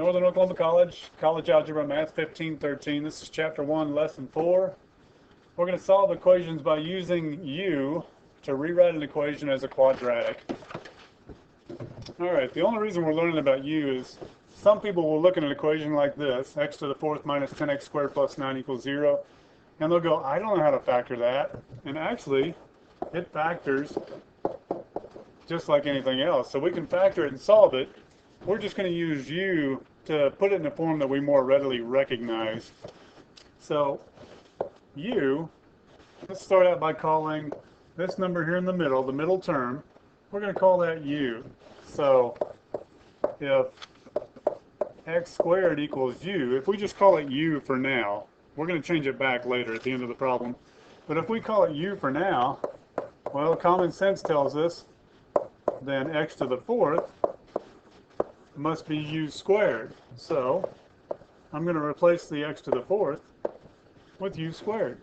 Northern Oklahoma College, College Algebra, Math 1513. This is Chapter 1, Lesson 4. We're going to solve equations by using U to rewrite an equation as a quadratic. Alright, the only reason we're learning about U is some people will look at an equation like this, x to the fourth minus 10x squared plus 9 equals 0, and they'll go, I don't know how to factor that. And actually, it factors just like anything else. So we can factor it and solve it. We're just going to use U to put it in a form that we more readily recognize. So U, let's start out by calling this number here in the middle term, we're going to call that U. So if x squared equals U, if we just call it U for now, we're going to change it back later at the end of the problem. But if we call it U for now, well, common sense tells us then x to the fourth must be U squared. So I'm going to replace the x to the fourth with U squared.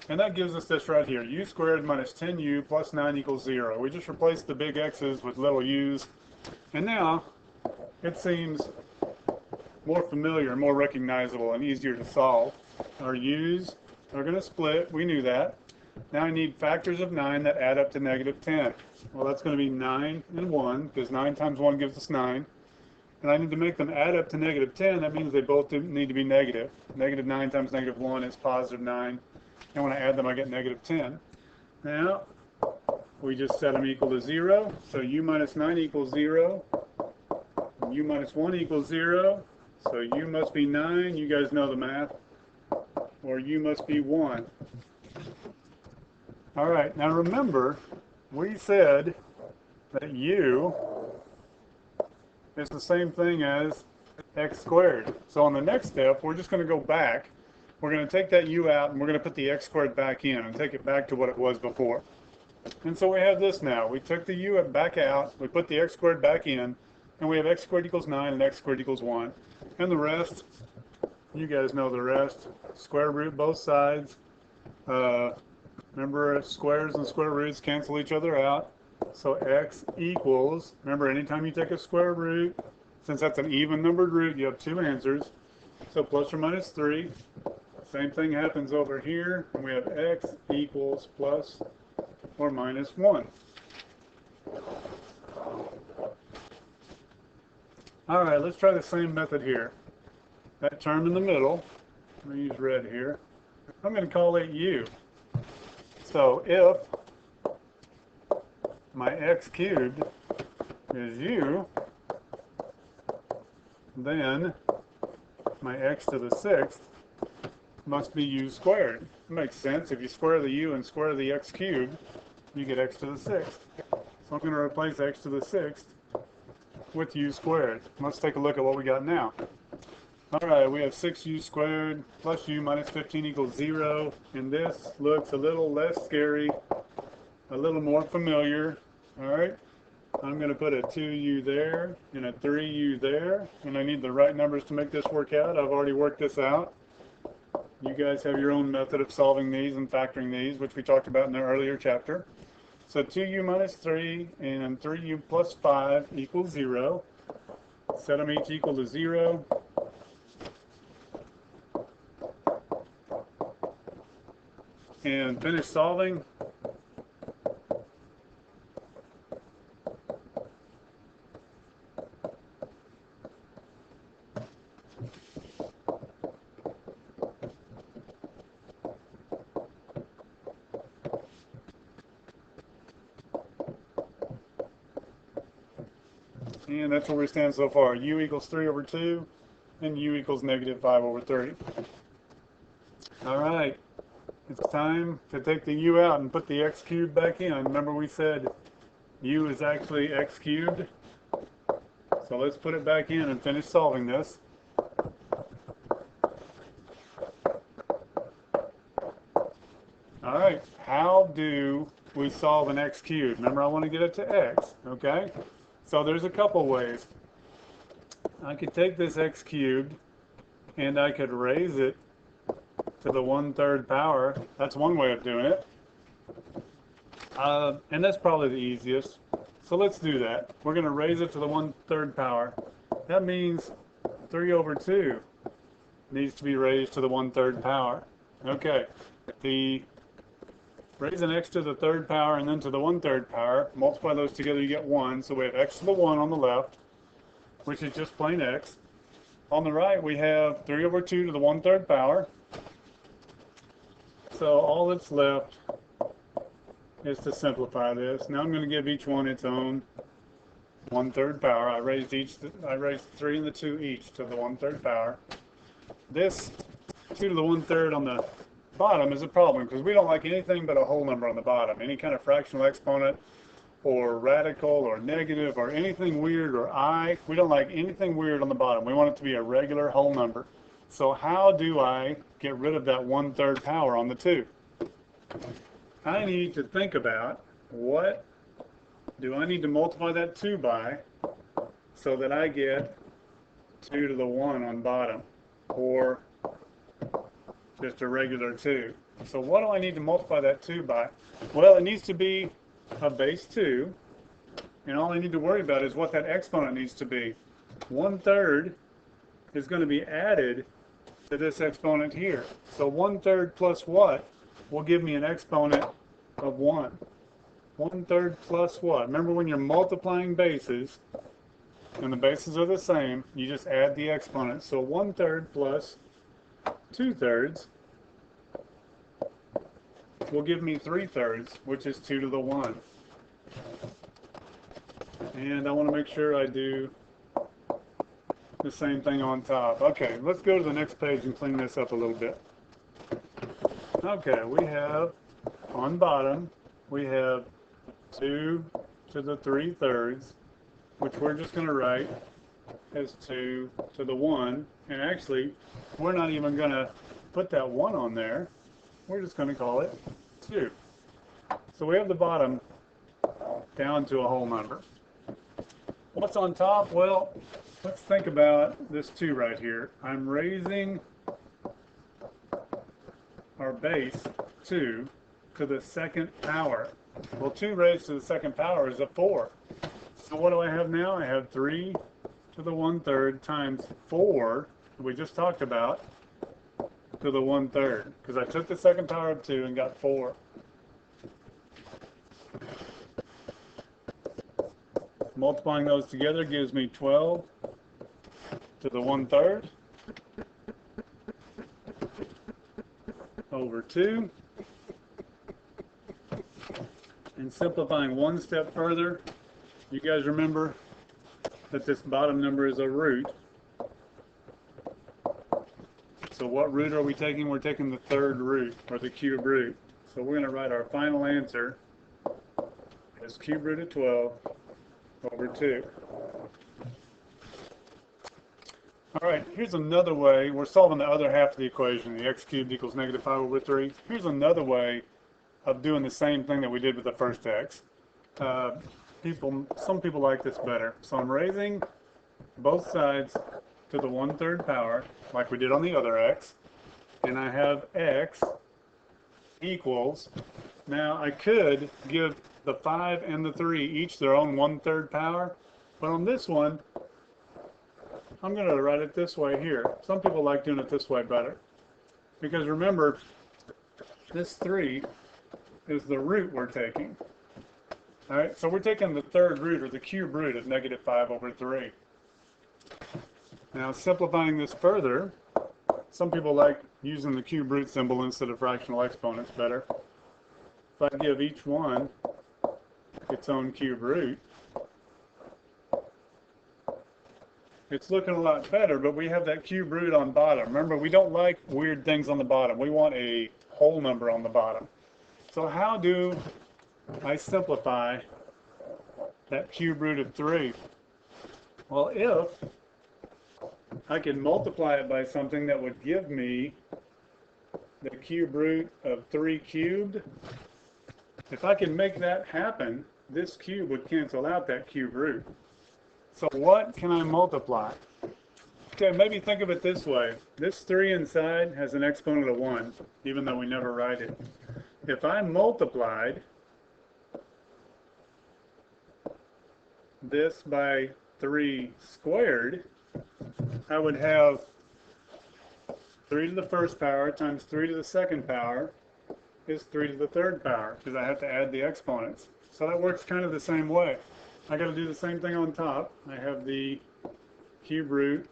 And that gives us this right here, U squared minus 10U plus 9 equals 0. We just replaced the big x's with little u's. And now it seems more familiar, more recognizable, and easier to solve. Our u's are going to split. We knew that. Now I need factors of 9 that add up to negative 10. Well, that's going to be 9 and 1, because 9 times 1 gives us 9. And I need to make them add up to negative 10. That means they both need to be negative. Negative 9 times negative 1 is positive 9. And when I add them, I get negative 10. Now, we just set them equal to 0. So U minus 9 equals 0. And U minus 1 equals 0. So U must be 9. You guys know the math. Or U must be 1. All right, now remember, we said that U is the same thing as x squared. So on the next step, we're just going to go back. We're going to take that U out, and we're going to put the x squared back in and take it back to what it was before. And so we have this now. We took the U back out, we put the x squared back in, and we have x squared equals 9 and x squared equals 1. And the rest, you guys know the rest. Square root both sides. Remember, squares and square roots cancel each other out. So x equals, remember, anytime you take a square root, since that's an even numbered root, you have two answers. So plus or minus 3. Same thing happens over here, and we have x equals plus or minus 1. All right, let's try the same method here. That term in the middle, I'm going to use red here. I'm going to call it U. So if my x cubed is U, then my x to the sixth must be U squared. It makes sense. If you square the U and square the x cubed, you get x to the sixth. So I'm going to replace x to the sixth with U squared. Let's take a look at what we got now. Alright, we have 6U squared plus U minus 15 equals 0. And this looks a little less scary, a little more familiar. Alright, I'm going to put a 2U there and a 3U there. And I need the right numbers to make this work out. I've already worked this out. You guys have your own method of solving these and factoring these, which we talked about in the earlier chapter. So 2U minus 3 and 3U plus 5 equals 0. Set them each equal to 0. And finish solving. And that's where we stand so far. U equals 3 over 2, and U equals negative 5 over 3. All right. It's time to take the U out and put the x cubed back in. Remember we said U is actually x cubed. So let's put it back in and finish solving this. Alright, how do we solve an x cubed? Remember, I want to get it to x, okay? So there's a couple ways. I could take this x cubed and I could raise it to the 1/3 power. That's one way of doing it. And that's probably the easiest. So let's do that. We're going to raise it to the 1/3 power. That means 3 over 2 needs to be raised to the 1/3 power. Okay, the raise an x to the 3rd power and then to the 1/3 power. Multiply those together, you get 1. So we have x to the 1 on the left, which is just plain x. On the right, we have 3 over 2 to the 1/3 power. So all that's left is to simplify this. Now I'm going to give each one its own 1/3 power. I raised 3 and the 2 each to the 1/3 power. This 2 to the 1/3 on the bottom is a problem because we don't like anything but a whole number on the bottom. Any kind of fractional exponent or radical or negative or anything weird or we don't like anything weird on the bottom. We want it to be a regular whole number. So how do I get rid of that 1/3 power on the 2? I need to think about what do I need to multiply that 2 by so that I get 2 to the 1 on bottom, or just a regular 2. So what do I need to multiply that 2 by? Well, it needs to be a base 2, and all I need to worry about is what that exponent needs to be. 1/3 is going to be added to this exponent here. So 1/3 plus what will give me an exponent of 1. 1/3 plus what? Remember, when you're multiplying bases and the bases are the same, you just add the exponent. So 1/3 plus 2/3 will give me 3/3, which is 2 to the 1. And I want to make sure I do the same thing on top. Okay, let's go to the next page and clean this up a little bit. Okay, we have on bottom, we have 2 to the 3/3, which we're just going to write as 2 to the 1. And actually, we're not even going to put that 1 on there. We're just going to call it 2. So we have the bottom down to a whole number. What's on top? Well, let's think about this 2 right here. I'm raising our base 2 to the 2nd power. Well, 2 raised to the 2nd power is a 4. So what do I have now? I have 3 to the 1/3 times 4, that we just talked about, to the 1/3, because I took the 2nd power of 2 and got 4. Multiplying those together gives me 12 to the 1/3 over 2. And simplifying one step further, you guys remember that this bottom number is a root. So what root are we taking? We're taking the 3rd root, or the cube root. So we're going to write our final answer as cube root of 12 over 2. All right, here's another way. We're solving the other half of the equation, the x cubed equals -5 over 3. Here's another way of doing the same thing that we did with the first x. Some people like this better. So I'm raising both sides to the 1/3 power, like we did on the other x, and I have x equals, now I could give the 5 and the 3 each their own 1/3 power, but on this one, I'm going to write it this way here. Some people like doing it this way better, because remember, this 3 is the root we're taking. All right, so we're taking the 3rd root, or the cube root of -5 over 3. Now, simplifying this further, some people like using the cube root symbol instead of fractional exponents better. If I give each one its own cube root, it's looking a lot better, but we have that cube root on bottom. Remember, we don't like weird things on the bottom. We want a whole number on the bottom. So how do I simplify that cube root of 3? Well, if I can multiply it by something that would give me the cube root of 3 cubed, if I can make that happen, this cube would cancel out that cube root. So what can I multiply? Okay, maybe think of it this way. This 3 inside has an exponent of 1, even though we never write it. If I multiplied this by 3 squared, I would have 3 to the first power times 3 to the second power is 3 to the third power, because I have to add the exponents. So that works kind of the same way. I got to do the same thing on top. I have the cube root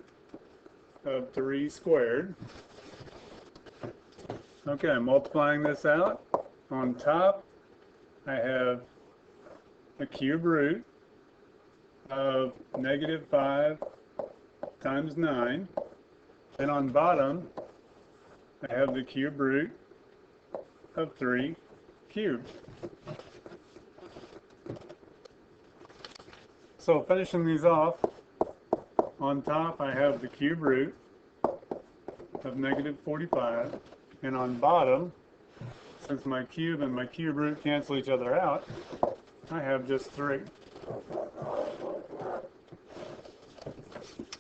of 3 squared. Okay, I'm multiplying this out. On top, I have the cube root of -5 times 9. Then on bottom, I have the cube root of 3 cubed. So finishing these off, on top I have the cube root of -45, and on bottom, since my cube and my cube root cancel each other out, I have just 3.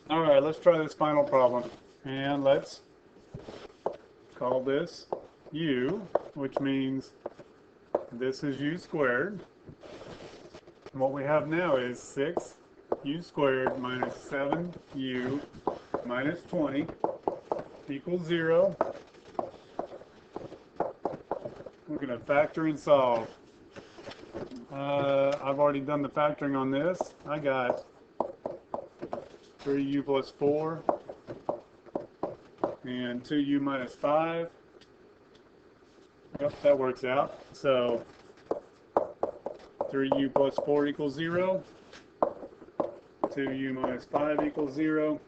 Alright, let's try this final problem, and let's call this u, which means this is u squared. And what we have now is 6u squared minus 7u minus 20 equals 0. We're going to factor and solve. I've already done the factoring on this. I got 3u plus 4 and 2u minus 5. Yep, that works out. So 3u plus 4 equals 0. 2u minus 5 equals 0.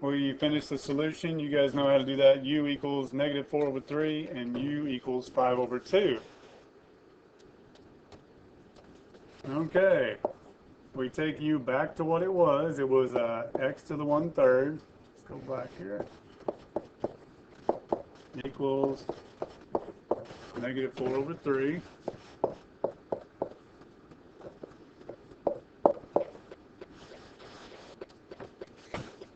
We finish the solution. You guys know how to do that. U equals -4 over 3 and u equals 5 over 2. Okay. We take u back to what it was. It was x to the 1/3. Let's go back here. Equals -4 over 3.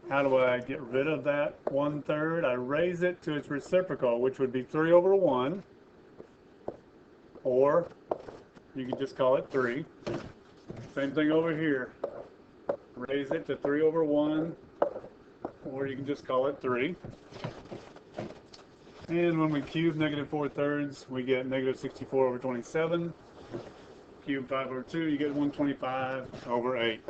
How do I get rid of that 1/3? I raise it to its reciprocal, which would be 3 over 1. Or you can just call it 3. Same thing over here. Raise it to 3 over 1. Or you can just call it 3. And when we cube -4/3, we get -64 over 27. Cube 5 over 2, you get 125 over 8.